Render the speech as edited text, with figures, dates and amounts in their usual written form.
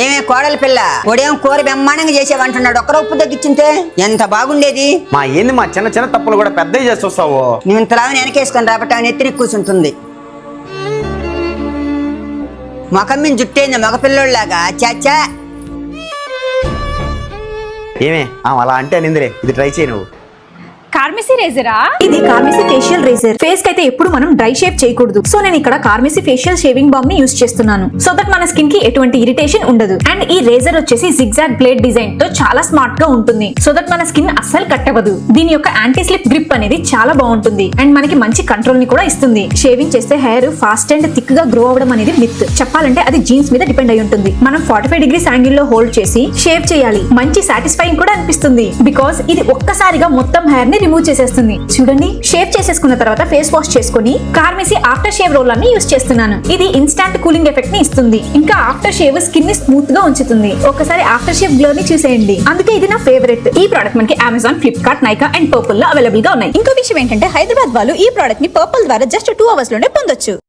ఏమే కోడలి పిల్ల ఉదయం కూర బ్రహ్మాండంగా చేసేవంటున్నాడు. ఒక్కరు ఉప్పు తగ్గించింటే ఎంత బాగుండేది. ఏంది మా చిన్న చిన్న తప్పులు కూడా పెద్దవి చేసి వస్తావు. నువ్వు ఇంతలాగా వెనకేసుకొని రాబట్టి ఆమె ఎత్తిని కూర్చుంటుంది. మొఖం మీద జుట్టేంది మగపిల్లోళ్ళలాగా చాచా. ఏమే అలా అంటే నిందిరే, ఇది ట్రై చేయి నువ్వు. కార్మెసీ రేజరా? ఇది కార్మెసీ ఫేషియల్ రేజర్. ఫేస్ కి అయితే ఎప్పుడు మనం డ్రై షేవ్ చేయకూడదు. సో నేను ఇక్కడ కార్మెసీ ఫేషియల్ షేవింగ్ బామ్ ని యూస్ చేస్తున్నాను. సో దట్ మన స్కిన్ కి ఎటువంటి ఇరిటేషన్ ఉండదు. అండ్ ఈ రేజర్ వచ్చేసి జిగ్జాగ్ బ్లేడ్ డిజైన్ తో చాలా స్మార్ట్ గా ఉంటుంది. సో దట్ మన స్కిన్ అస్సలు కట్ అవ్వదు. దీని యొక్క యాంటీ స్లిప్ గ్రిప్ అనేది చాలా బాగుంటుంది. అండ్ మనకి మంచి కంట్రోల్ ని కూడా ఇస్తుంది. షేవింగ్ చేస్తే హెయిర్ ఫాస్ట్ అండ్ థిక్ గా గ్రో అవడం అనేది మిత్. చెప్పాలంటే అది జీన్స్ మీద డిపెండ్ అయి ఉంటుంది. మనం 45 డిగ్రీస్ యాంగిల్ లో హోల్డ్ చేసి షేవ్ చేయాలి. మంచి సాటిస్ఫైయింగ్ కూడా అనిపిస్తుంది. బికాస్ ఇది ఒక్కసారిగా మొత్తం హెయిర్ ని రిమూవ్ చేసేస్తుంది. చూడండి, షేవ్ చేసేసుకున్న తర్వాత ఫేస్ వాష్ చేసుకుని కార్మెసీ ఆఫ్టర్ షేవ్ రోలర్ ని యూస్ చేస్తున్నాను. ఇది ఇన్స్టాంట్ కూలింగ్ ఎఫెక్ట్ ని ఇస్తుంది. ఇంకా ఆఫ్టర్ షేవ్ స్కిన్ ని స్మూత్ గా ఉంచుతుంది. ఒకసారి ఆఫ్టర్ షేవ్ గ్లో ని చూసేయండి. అందుకే ఇది నా ఫేవరెట్. ఈ ప్రోడక్ట్ మనకి Amazon, Flipkart, Nykaa and purple లో అవైలబుల్ గా ఉన్నాయి. ఇంకో విషయం ఏంటంటే హైదరాబాద్ వాళ్ళు ఈ ప్రోడక్ట్ ని పర్పుల్ ద్వారా జస్ట్ 2 అవర్స్ లోనే పొందొచ్చు.